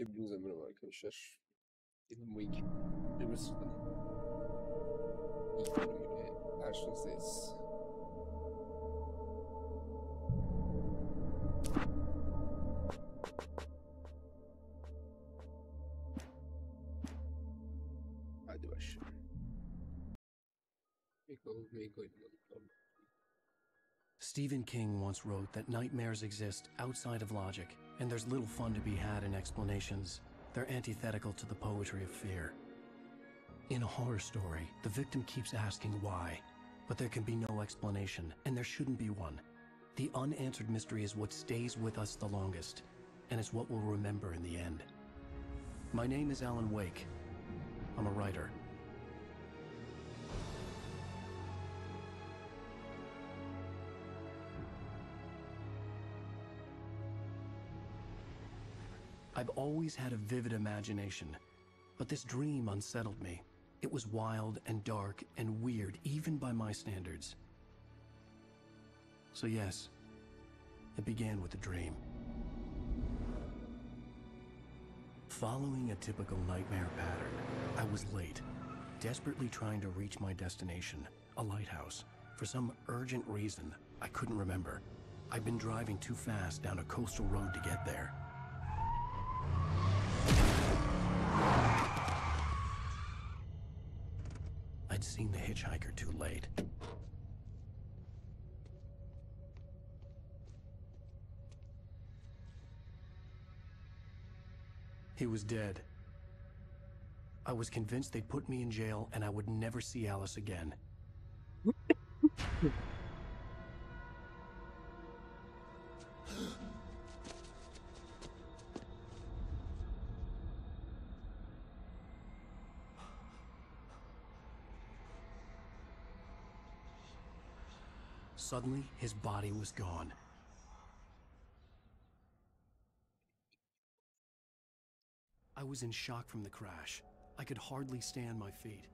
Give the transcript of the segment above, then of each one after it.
Hepinize merhaba arkadaşlar. Bu iki Remastered'ın ilk bölümüyle karşınızdayız. Hadi başlayalım. Stephen King once wrote that nightmares exist outside of logic, and there's little fun to be had in explanations. They're antithetical to the poetry of fear. In a horror story, the victim keeps asking why, but there can be no explanation, and there shouldn't be one. The unanswered mystery is what stays with us the longest, and it's what we'll remember in the end. My name is Alan Wake. I'm a writer. I've always had a vivid imagination, but this dream unsettled me. It was wild and dark and weird, even by my standards. So yes, it began with a dream. Following a typical nightmare pattern, I was late, desperately trying to reach my destination, a lighthouse. For some urgent reason, I couldn't remember. I'd been driving too fast down a coastal road to get there. I'd seen the hitchhiker too late. He was dead. I was convinced they'd put me in jail and I would never see Alice again. Suddenly, his body was gone. I was in shock from the crash. I could hardly stand my feet.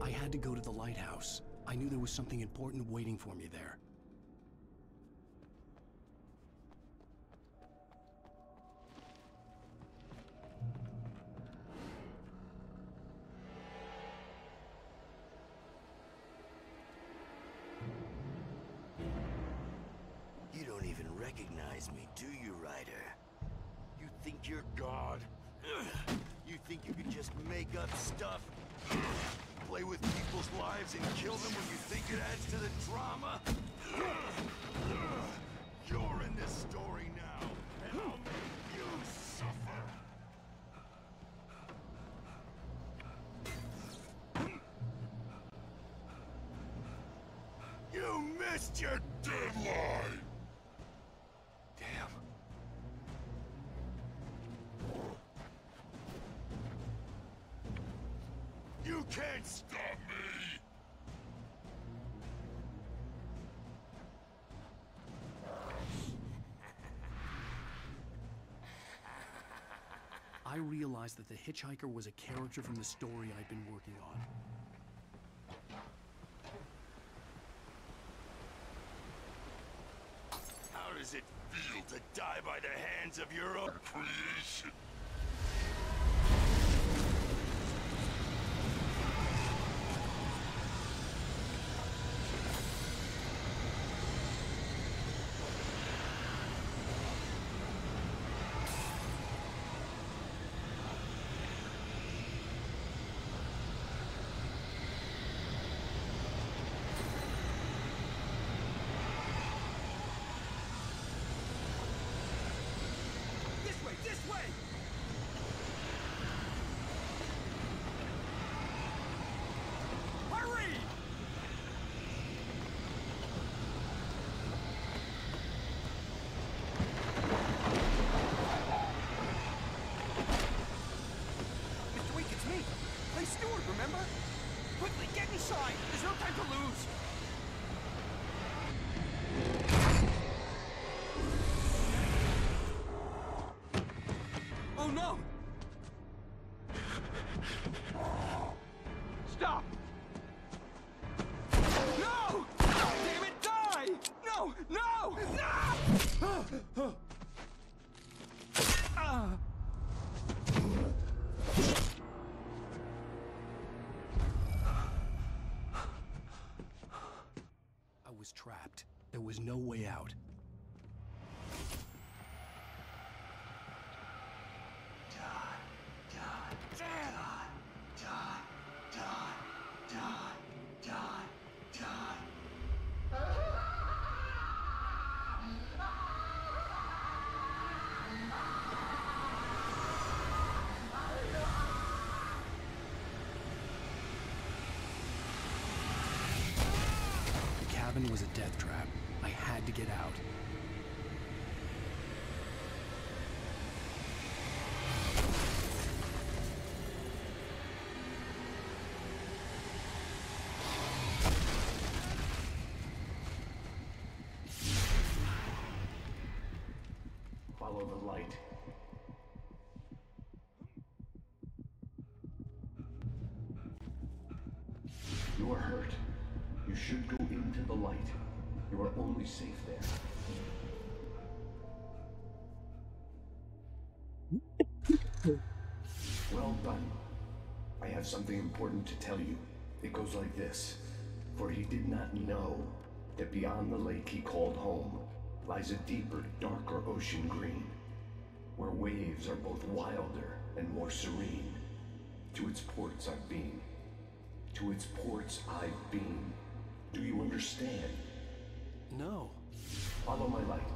I had to go to the lighthouse. I knew there was something important waiting for me there. You don't even recognize me, do you, Ryder? You think you're God? You think you could just make up stuff? Play with people's lives and kill them when you think it adds to the drama? You're in this story now, and I'll make you suffer. You missed your deadline! Damn. You can't stop me! I realized that the hitchhiker was a character from the story I'd been working on. How does it feel to die by the hands of your own creation? This way! Hurry! was trapped. There was no way out. The cabin was a death trap. I had to get out. Follow the light. You are hurt. You should go into the light. You are only safe there. Well done. I have something important to tell you. It goes like this. For he did not know that beyond the lake he called home lies a deeper, darker ocean green, where waves are both wilder and more serene. To its ports I've been. To its ports I've been. Do you understand? No. Follow my light.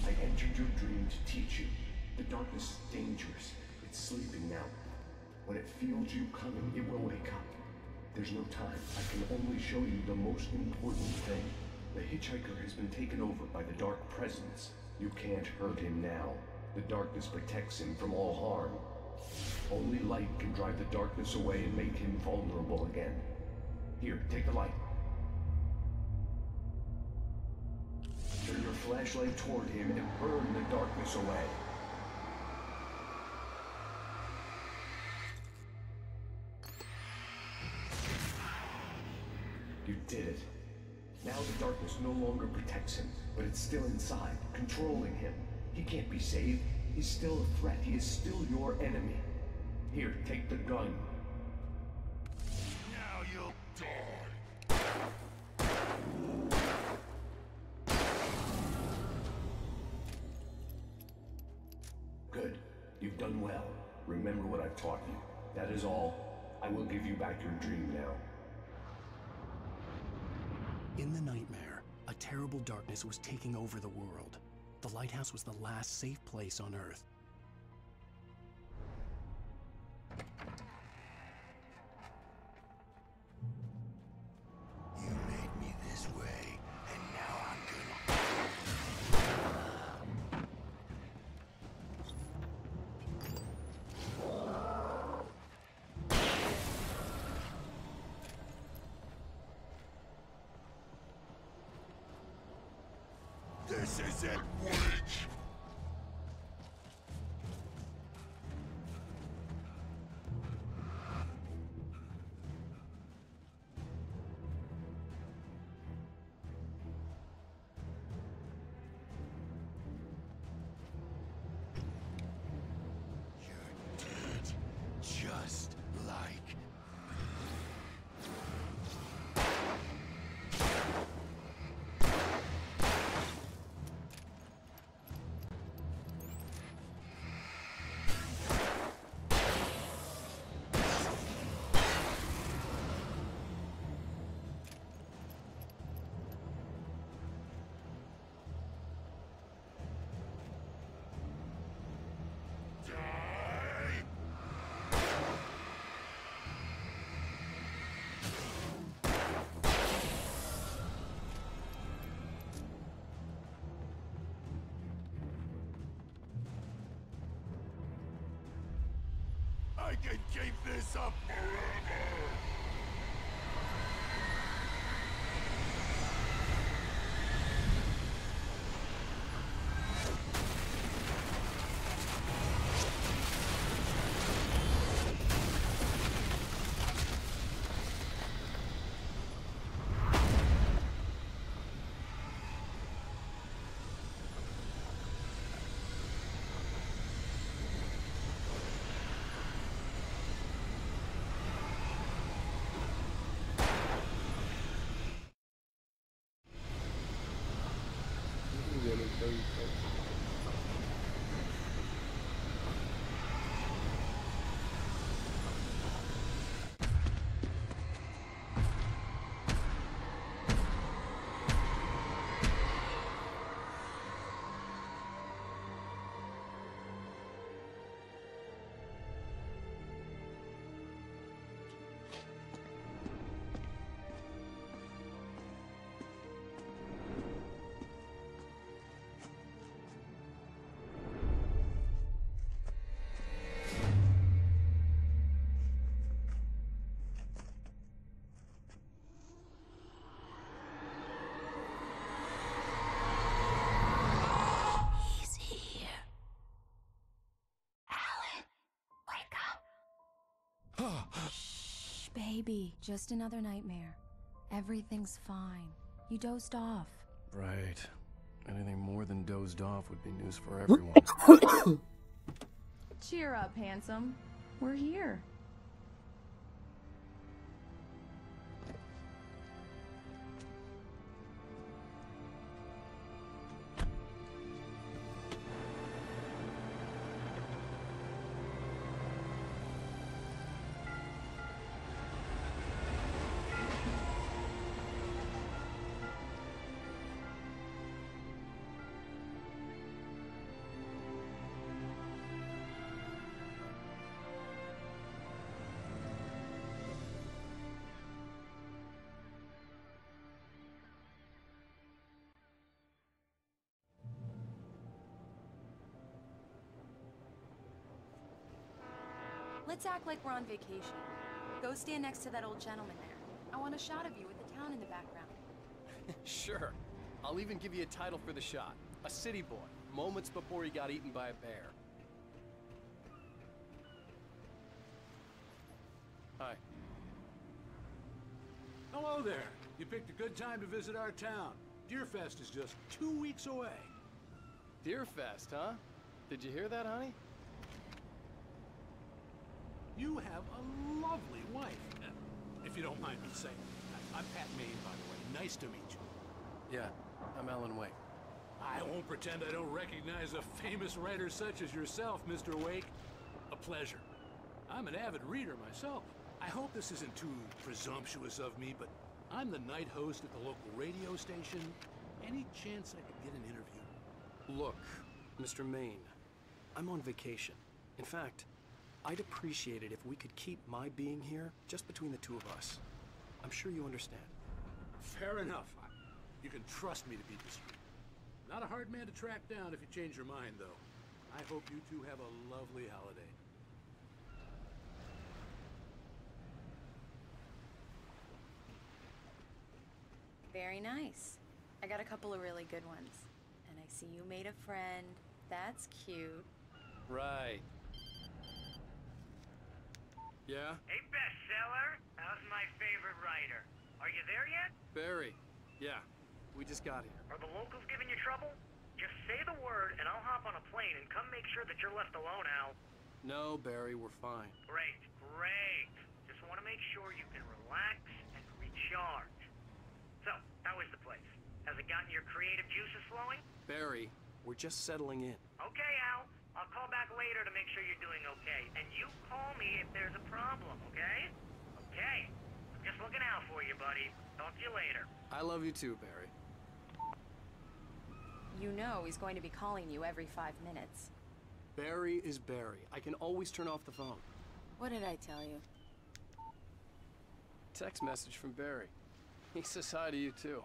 I entered your dream to teach you. The darkness is dangerous. It's sleeping now. When it feels you coming, it will wake up. There's no time. I can only show you the most important thing. The hitchhiker has been taken over by the dark presence. You can't hurt him now. The darkness protects him from all harm. Only light can drive the darkness away and make him vulnerable again. Here, take the light. Turn your flashlight toward him and burn the darkness away. You did it. Now the darkness no longer protects him, but it's still inside, controlling him. He can't be saved. He's still a threat. He is still your enemy. Here, take the gun. Now you'll die. Good. You've done well. Remember what I've taught you. That is all. I will give you back your dream now. In the nightmare, a terrible darkness was taking over the world. The lighthouse was the last safe place on Earth. You made me this way, and now I'm gonna... This isn't weak! You're dead, just like... I can keep this up forever! Shh, baby. Just another nightmare. Everything's fine. You dozed off. Right. Anything more than dozed off would be news for everyone. Cheer up, handsome. We're here. Let's act like we're on vacation. Go stand next to that old gentleman there. I want a shot of you with the town in the background. Sure. I'll even give you a title for the shot. A city boy, moments before he got eaten by a bear. Hi. Hello there. You picked a good time to visit our town. Deerfest is just 2 weeks away. Deerfest, huh? Did you hear that, honey? You have a lovely wife. If you don't mind me saying. I'm Pat Maine, by the way. Nice to meet you. Yeah, I'm Alan Wake. I won't pretend I don't recognize a famous writer such as yourself, Mr. Wake. A pleasure. I'm an avid reader myself. I hope this isn't too presumptuous of me, but I'm the night host at the local radio station. Any chance I could get an interview? Look, Mr. Maine, I'm on vacation. In fact, I'd appreciate it if we could keep my being here just between the two of us. I'm sure you understand. Fair enough. You can trust me to be discreet. Not a hard man to track down if you change your mind, though. I hope you two have a lovely holiday. Very nice. I got a couple of really good ones. And I see you made a friend. That's cute. Right. Yeah? Hey, bestseller. How's my favorite writer? Are you there yet? Barry. Yeah. We just got here. Are the locals giving you trouble? Just say the word and I'll hop on a plane and come make sure that you're left alone, Al. No, Barry, we're fine. Great, great. Just want to make sure you can relax and recharge. So, how is the place? Has it gotten your creative juices flowing? Barry, we're just settling in. Okay, Al. I'll call back later to make sure you're doing okay. And you call me if there's a problem, okay? Okay. I'm just looking out for you, buddy. Talk to you later. I love you too, Barry. You know he's going to be calling you every 5 minutes. Barry is Barry. I can always turn off the phone. What did I tell you? Text message from Barry. He says hi to you too.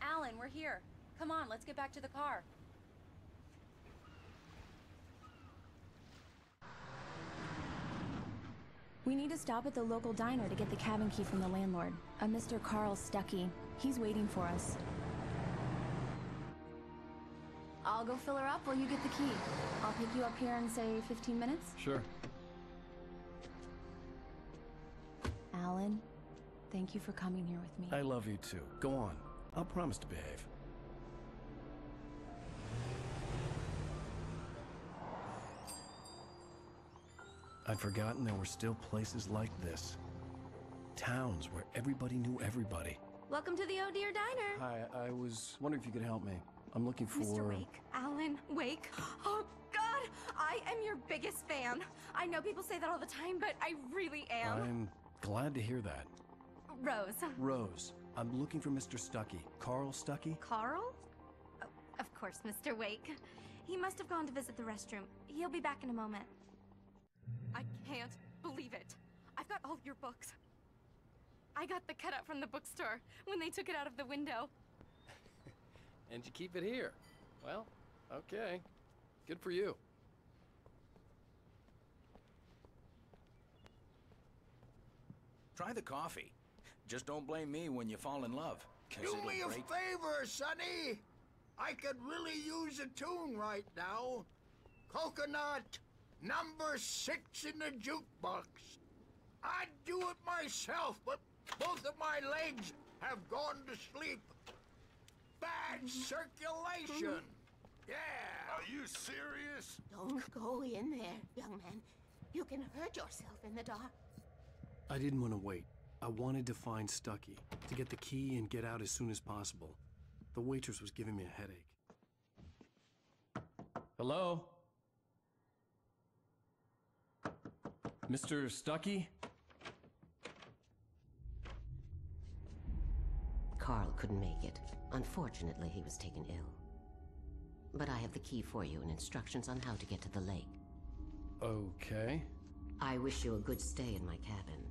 Alan, we're here. Come on, let's get back to the car. We need to stop at the local diner to get the cabin key from the landlord, a Mr. Carl Stuckey. He's waiting for us. I'll go fill her up while you get the key. I'll pick you up here in, say, 15 minutes? Sure. Alan, thank you for coming here with me. I love you too. Go on. I'll promise to behave. I'd forgotten there were still places like this. Towns where everybody knew everybody. Welcome to the Oh Dear Diner. Hi, I was wondering if you could help me. I'm looking for... Mr. Wake. Alan Wake. Oh, God! I am your biggest fan. I know people say that all the time, but I really am. I'm glad to hear that. Rose. Rose, I'm looking for Mr. Stuckey. Carl Stuckey? Carl? Oh, of course, Mr. Wake. He must have gone to visit the restroom. He'll be back in a moment. I can't believe it. I've got all of your books. I got the cutout from the bookstore when they took it out of the window. And you keep it here. Well, okay. Good for you. Try the coffee. Just don't blame me when you fall in love. Do me a favor, Sonny. I could really use a tune right now. Coconut, number 6 in the jukebox. I'd do it myself, but both of my legs have gone to sleep. Bad circulation. Yeah. Are you serious? Don't go in there, young man. You can hurt yourself in the dark. I didn't want to wait. I wanted to find Stucky, to get the key and get out as soon as possible. The waitress was giving me a headache. Hello? Mr. Stucky? Carl couldn't make it. Unfortunately, he was taken ill. But I have the key for you and instructions on how to get to the lake. Okay. I wish you a good stay in my cabin.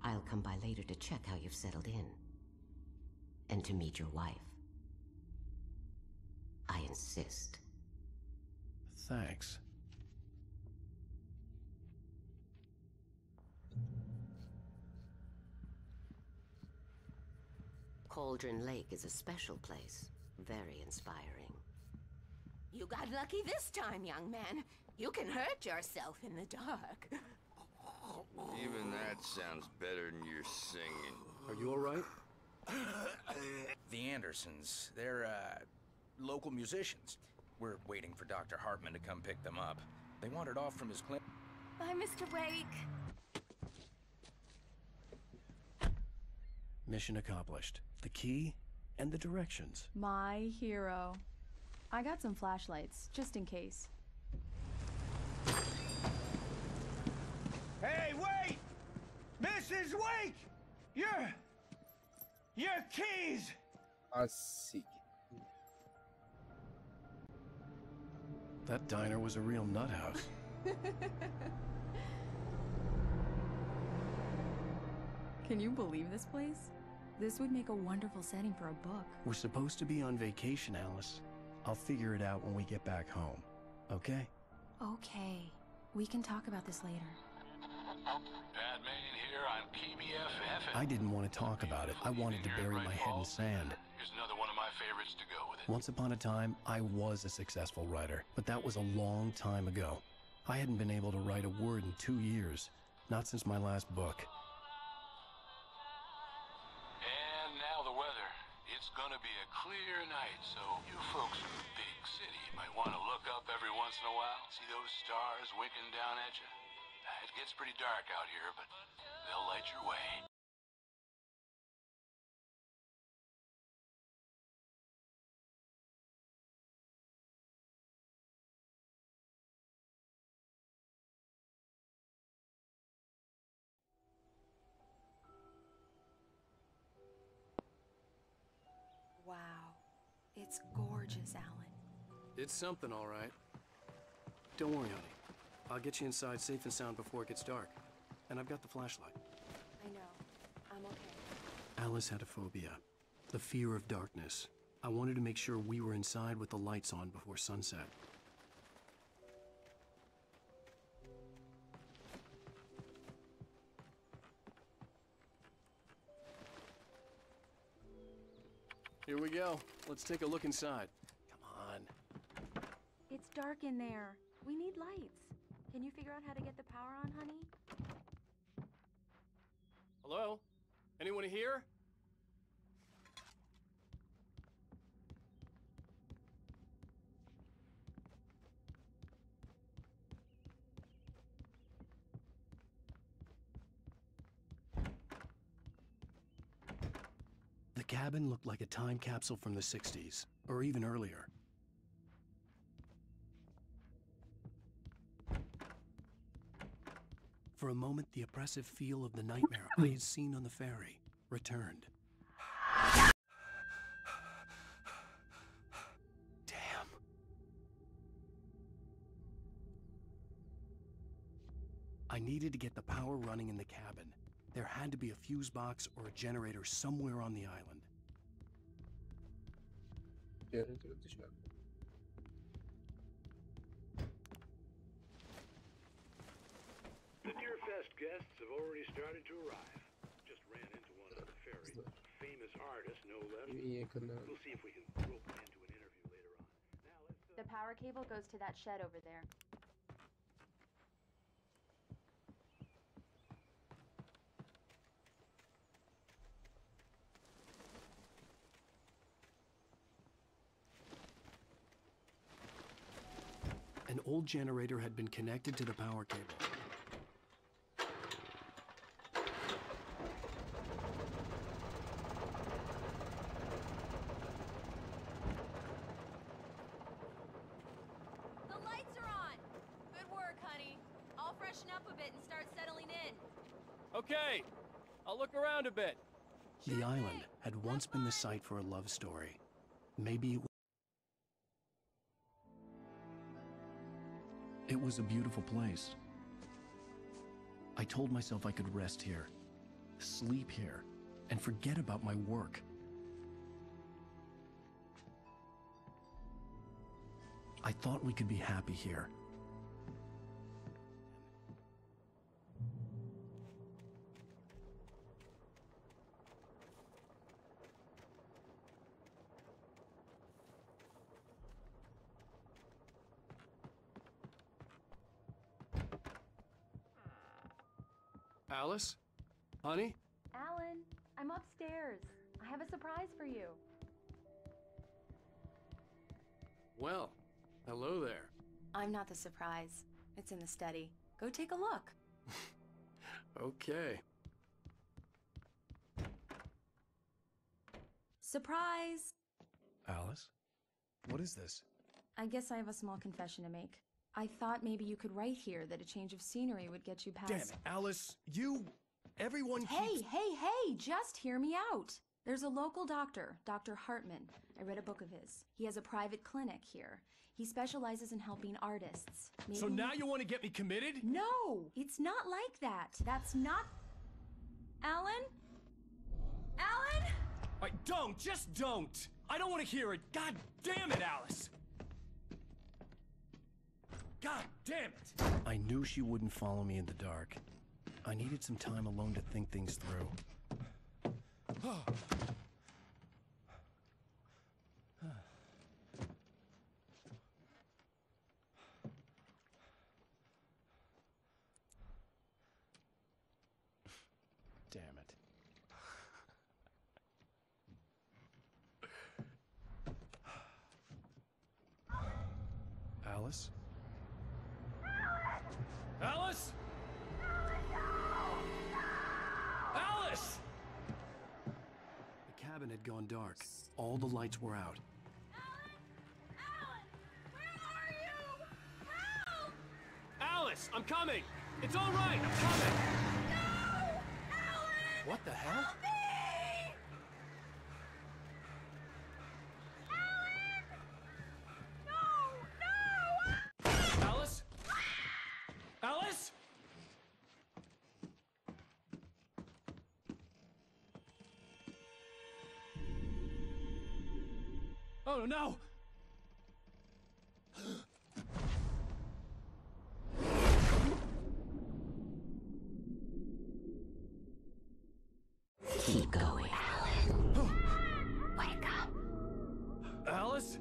I'll come by later to check how you've settled in. And to meet your wife. I insist. Thanks. Cauldron Lake is a special place. Very inspiring. You got lucky this time, young man. You can hurt yourself in the dark. Even that sounds better than your singing. Are you all right? The Andersons, they're, local musicians. We're waiting for Dr. Hartman to come pick them up. They wandered off from his clinic. Bye, Mr. Wake. Mission accomplished. The key and the directions. My hero. I got some flashlights, just in case. Hey, wait! Mrs. Wake! Your keys! Assim. That diner was a real nut house. Can you believe this place? This would make a wonderful setting for a book. We're supposed to be on vacation, Alice. I'll figure it out when we get back home. Okay? Okay. We can talk about this later. Batman here on KBFF. I didn't want to talk about it. I wanted to bury my head in sand. Here's another one of my favorites to go with it. Once upon a time, I was a successful writer, but that was a long time ago. I hadn't been able to write a word in 2 years, not since my last book. And now the weather. It's gonna be a clear night, so you folks from the big city might want to look up every once in a while. See those stars winking down at you? It gets pretty dark out here, but they'll light your way. Wow. It's gorgeous, Alan. It's something, all right. Don't worry, honey. I'll get you inside safe and sound before it gets dark. And I've got the flashlight. I know. I'm okay. Alice had a phobia. The fear of darkness. I wanted to make sure we were inside with the lights on before sunset. Here we go. Let's take a look inside. Come on. It's dark in there. We need lights. Can you figure out how to get the power on, honey? Hello? Anyone here? The cabin looked like a time capsule from the 60s, or even earlier. For a moment, the oppressive feel of the nightmare I had seen on the ferry returned. Damn. I needed to get the power running in the cabin. There had to be a fuse box or a generator somewhere on the island. The Deerfest guests have already started to arrive. Just ran into one on the ferry. Famous artist, no less. We'll see if we can rope him into an interview later on. Now let's... The power cable goes to that shed over there. An old generator had been connected to the power cable. The lights are on! Good work, honey. I'll freshen up a bit and start settling in. Okay, I'll look around a bit. The island had once been the site for a love story. Maybe it was a beautiful place. I told myself I could rest here, sleep here, and forget about my work. I thought we could be happy here. Alice? Honey? Alan, I'm upstairs. I have a surprise for you. Well, hello there. I'm not the surprise. It's in the study. Go take a look. Okay. Surprise! Alice? What is this? I guess I have a small confession to make. I thought maybe you could write here that a change of scenery would get you past— Damn it, Alice, everyone Hey, just hear me out. There's a local doctor, Dr. Hartman. I read a book of his. He has a private clinic here. He specializes in helping artists. So now you want to get me committed? No, it's not like that. That's not— Alan? Alan? Just don't! I don't want to hear it! God damn it, Alice! God damn it! I knew she wouldn't follow me in the dark. I needed some time alone to think things through. Damn it. Alice? Alice? Alice! The cabin had gone dark. All the lights were out. Alice, I'm coming! It's all right, I'm coming! No! Alan! What the hell? Help me! Alan! No! Alice? Alice? Oh no! Keep going, Alan. Wake up. Alice?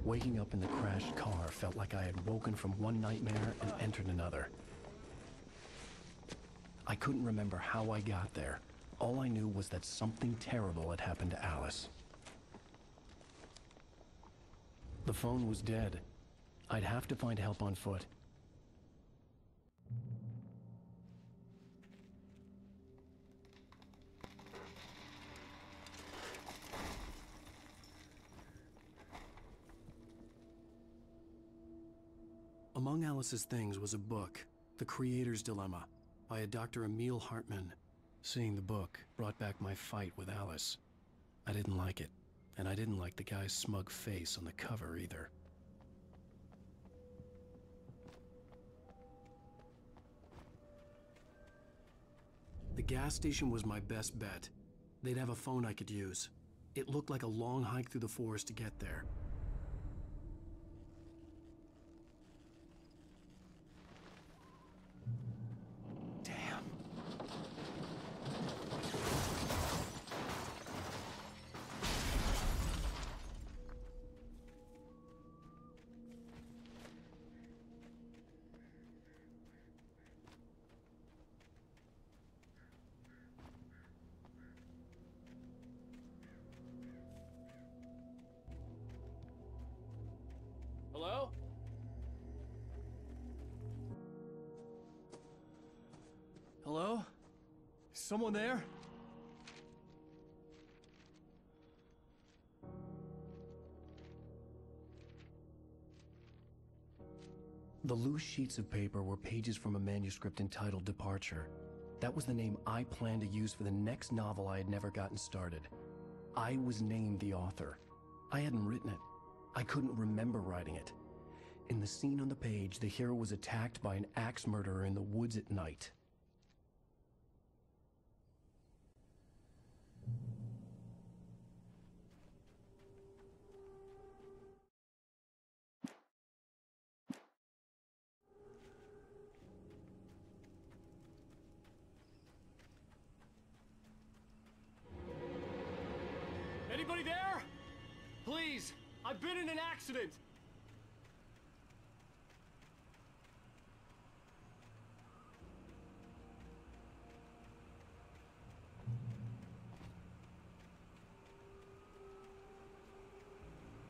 Waking up in the crashed car felt like I had woken from one nightmare and entered another. I couldn't remember how I got there. All I knew was that something terrible had happened to Alice. The phone was dead. I'd have to find help on foot. Among Alice's things was a book, The Creator's Dilemma, by a Dr. Emil Hartman. Seeing the book brought back my fight with Alice. I didn't like it, and I didn't like the guy's smug face on the cover either. The gas station was my best bet. They'd have a phone I could use. It looked like a long hike through the forest to get there. Hello? Is someone there? The loose sheets of paper were pages from a manuscript entitled Departure. That was the name I planned to use for the next novel I had never gotten started. I was named the author. I hadn't written it. I couldn't remember writing it. In the scene on the page, the hero was attacked by an axe murderer in the woods at night. Anybody there? Please, I've been in an accident.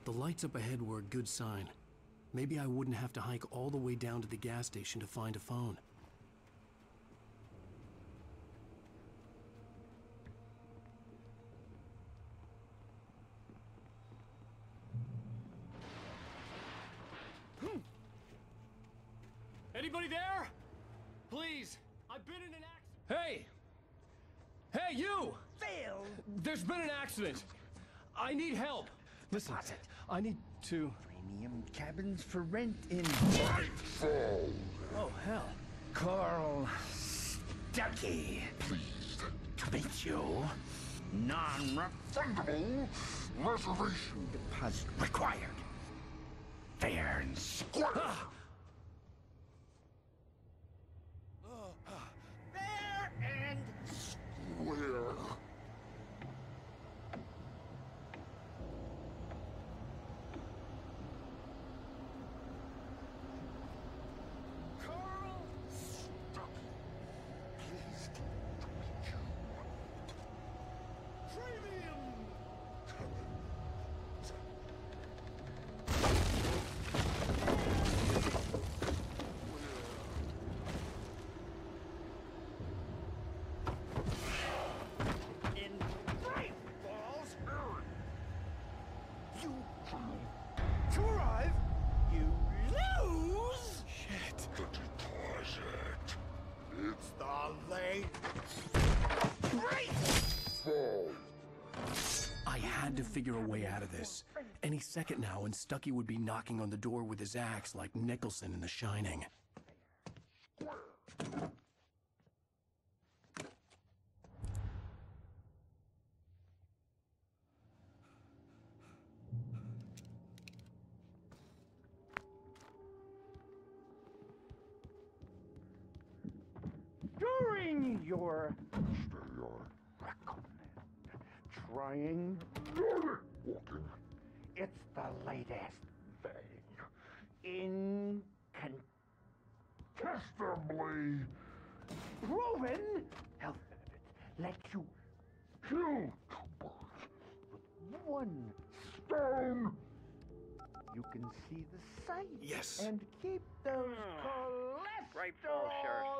The lights up ahead were a good sign. Maybe I wouldn't have to hike all the way down to the gas station to find a phone. Anybody there? Please, I've been in an accident. Hey! Hey, you! Phil! There's been an accident. I need help. Listen, I need to... Premium cabins for rent in... Oh, hell. Carl Stuckey. Pleased to meet you. Non-refundable reservation deposit required. Fair and square. Fair and square. Carl Stuckey. Pleased to meet you. Premium. In Great Falls, you to arrive, you lose. Shit. The deposit. It's the late Great Falls. I had to figure a way out of this. Any second now, and Stuckey would be knocking on the door with his axe like Nicholson in The Shining. During your recommend trying walking, it's the latest thing. Incontestably proven health benefits let you kill two birds with one stone. You can see the sight. Yes. And keep those Great Falls cholesterol Sheriff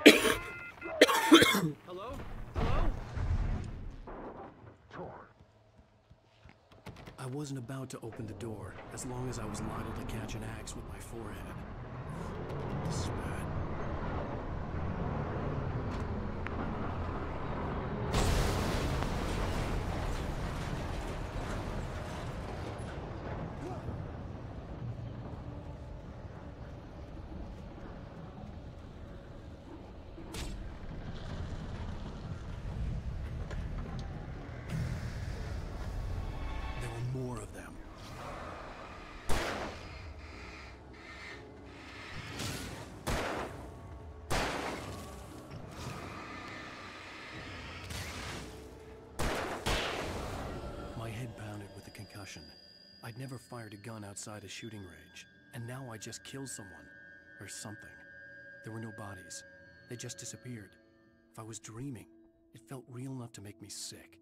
Station. levels. Hello? Hello? I wasn't about to open the door, as long as I was liable to catch an axe with my forehead. This is bad. There were more of them. My head pounded with the concussion. I'd never fired a gun outside a shooting range, and now I just killed someone. Or something. There were no bodies. They just disappeared. If I was dreaming, it felt real enough to make me sick.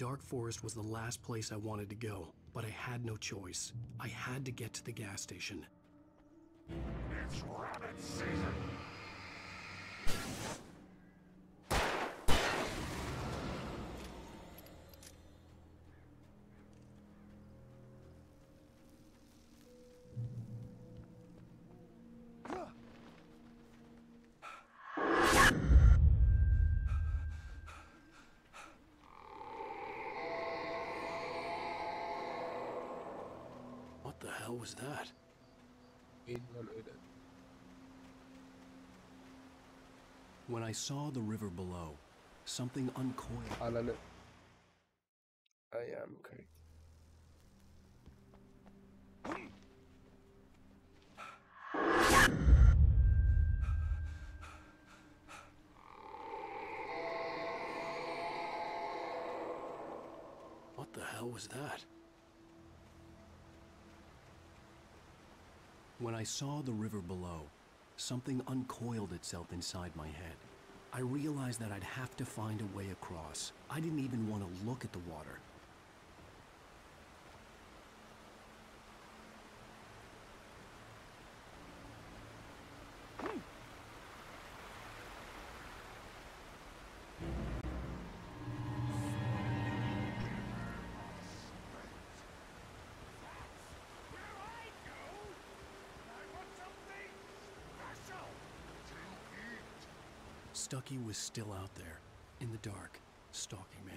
dark forest was the last place I wanted to go, but I had no choice. I had to get to the gas station. It's rabbit season! What the hell was that? When I saw the river below, something uncoiled. Ananı. Ayağım kayık. What the hell was that? When I saw the river below, something uncoiled itself inside my head. I realized that I'd have to find a way across. I didn't even want to look at the water. Stucky was still out there, in the dark, stalking me.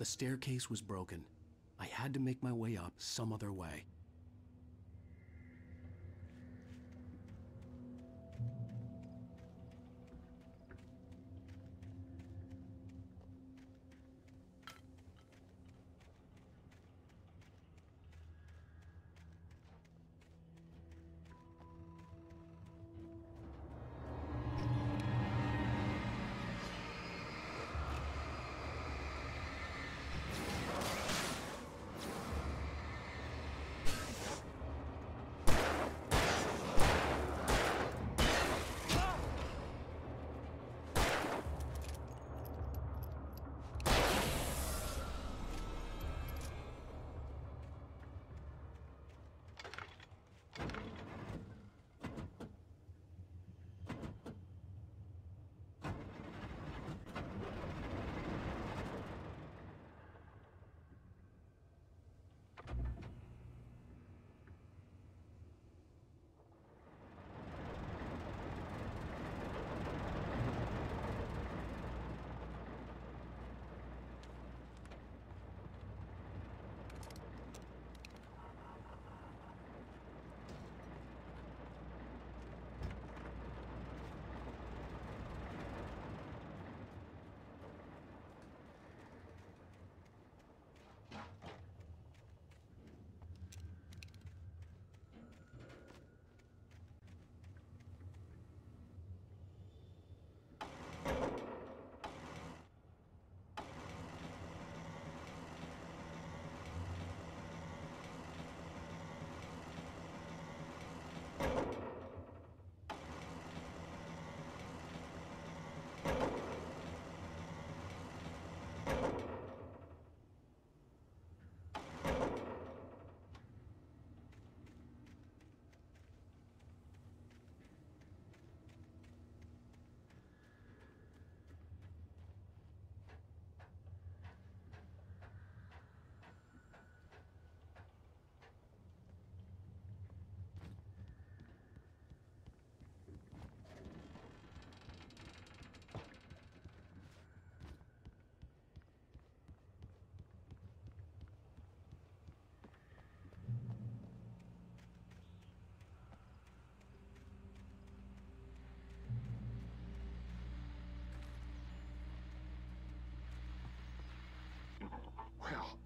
The staircase was broken. I had to make my way up some other way.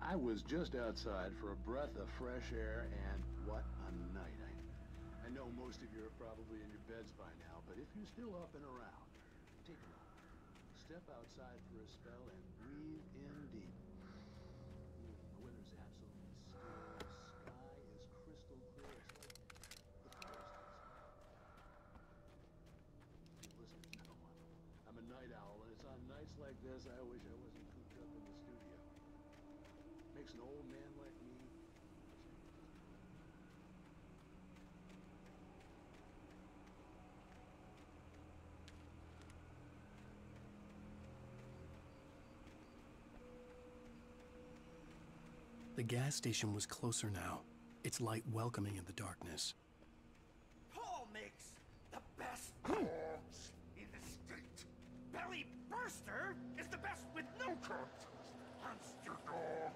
I was just outside for a breath of fresh air, and what a night. I know most of you are probably in your beds by now, but if you're still up and around, take a moment. Step outside for a spell and breathe in deep. The weather's absolutely still. Sky is crystal clear. It's like the forest is. Listeners know I'm a night owl, and it's on nights like this I wish I wasn't cooped up in the studio. Makes an old man like me. The gas station was closer now, its light welcoming in the darkness. Paul makes the best dogs in the state. Belly Burster is the best with no coat. Monster Dog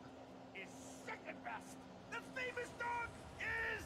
is second best. The famous dog is...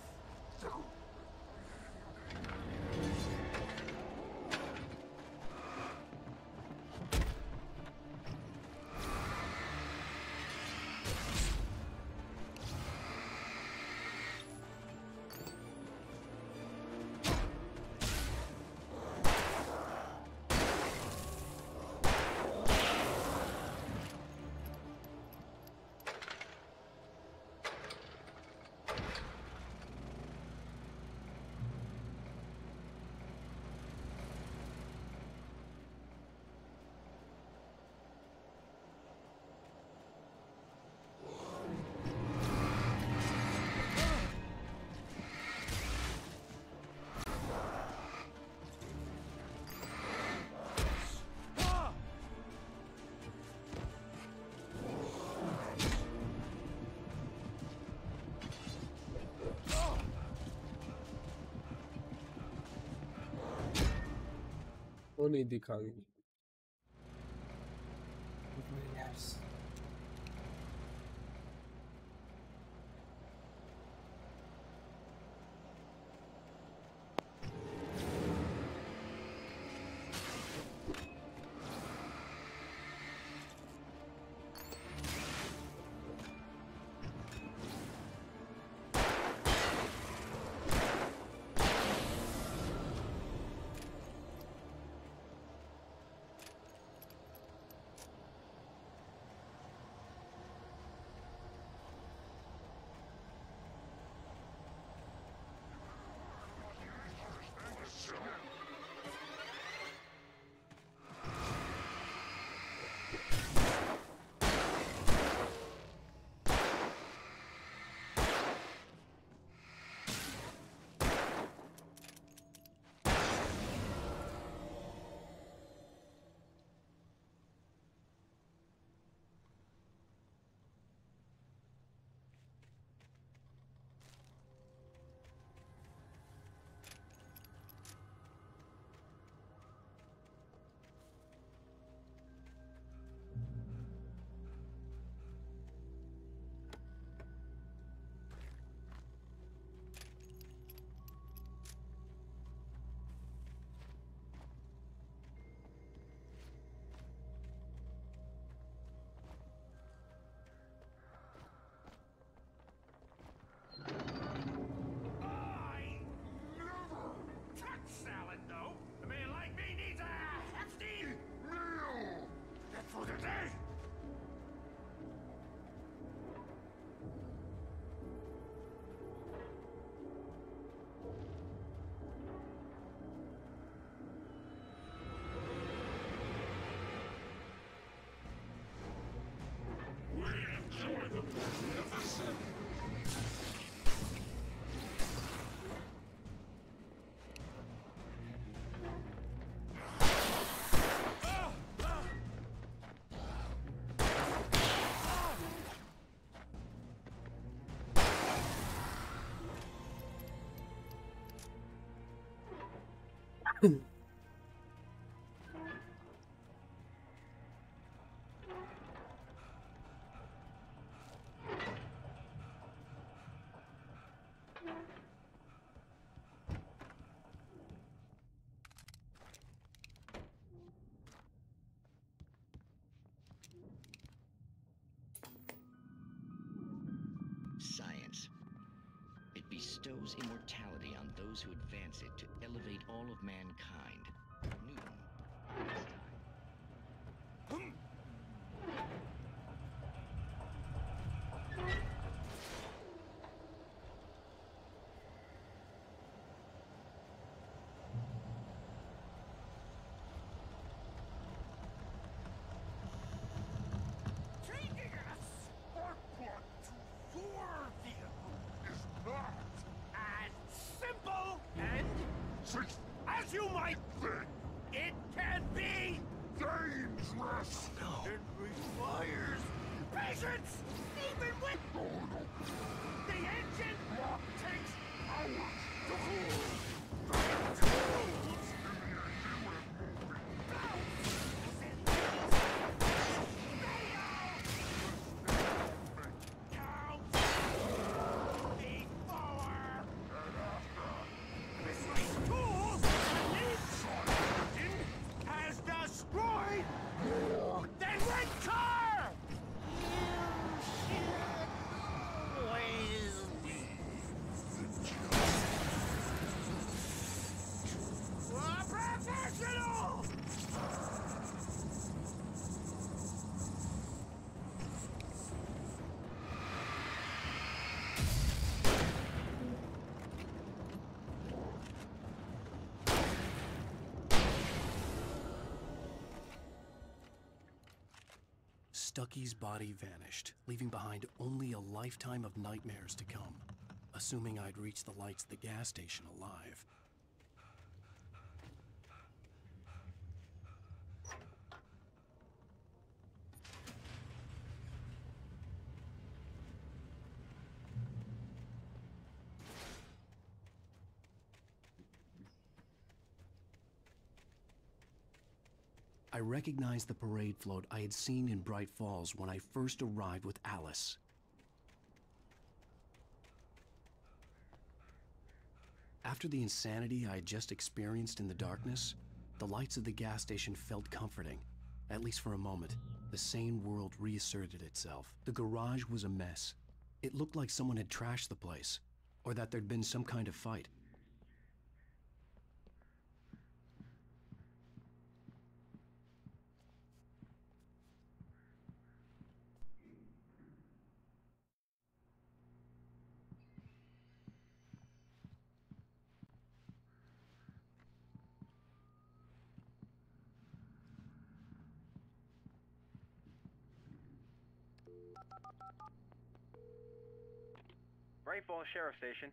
O neydi kanka? bestows immortality on those who advance it to elevate all of mankind. Newton. Taking a sparkplug to your vehicle is not as simple and as you might think. It can be dangerous. No. It requires patience, even with the engine block takes hours to cool. The tools has destroyed more than red car! You should always be a professional! Stucky's body vanished, leaving behind only a lifetime of nightmares to come. Assuming I'd reach the lights of the gas station alive. I recognized the parade float I had seen in Bright Falls when I first arrived with Alice. After the insanity I had just experienced in the darkness, the lights of the gas station felt comforting, at least for a moment. The sane world reasserted itself. The garage was a mess. It looked like someone had trashed the place, or that there'd been some kind of fight. Bright Falls Sheriff Station.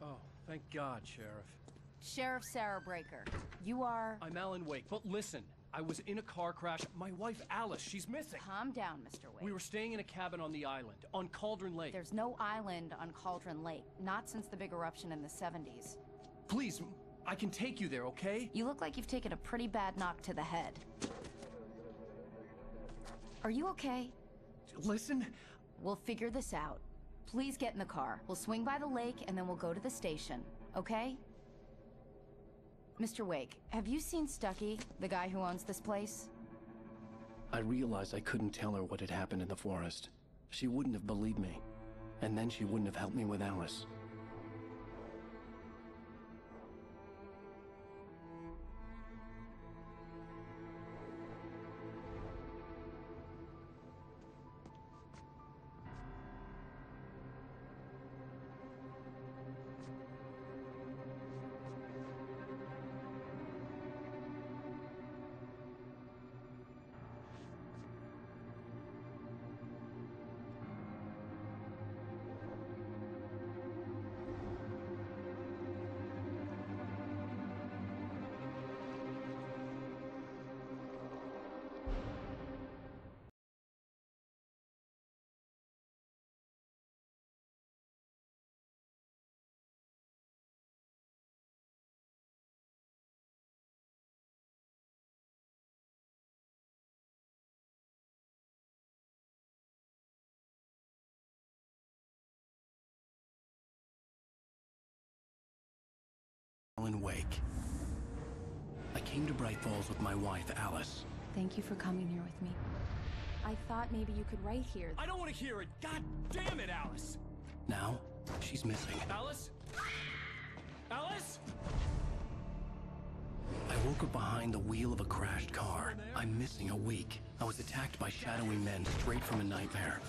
Oh, thank God, Sheriff. Sheriff Sarah Breaker, you are... I'm Alan Wake, but listen, I was in a car crash. My wife, Alice, she's missing. Calm down, Mr. Wake. We were staying in a cabin on the island, on Cauldron Lake. There's no island on Cauldron Lake, not since the big eruption in the 70s. Please, I can take you there, okay? You look like you've taken a pretty bad knock to the head. Are you okay? Listen. We'll figure this out. Please get in the car. We'll swing by the lake and then we'll go to the station, okay? Mr. Wake, have you seen Stucky, the guy who owns this place? I realized I couldn't tell her what had happened in the forest. She wouldn't have believed me. And then she wouldn't have helped me with Alice. Alan Wake. I came to Bright Falls with my wife, Alice. Thank you for coming here with me. I thought maybe you could write here. I don't want to hear it. God damn it, Alice. Now, she's missing. Alice? Alice? I woke up behind the wheel of a crashed car. I'm missing a week. I was attacked by shadowy men straight from a nightmare.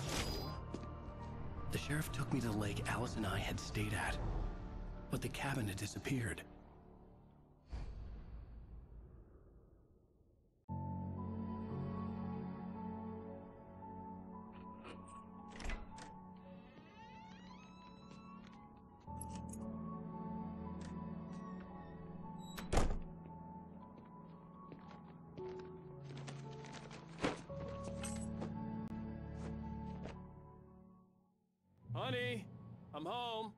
The sheriff took me to the lake Alice and I had stayed at, but the cabin had disappeared. Honey, I'm home.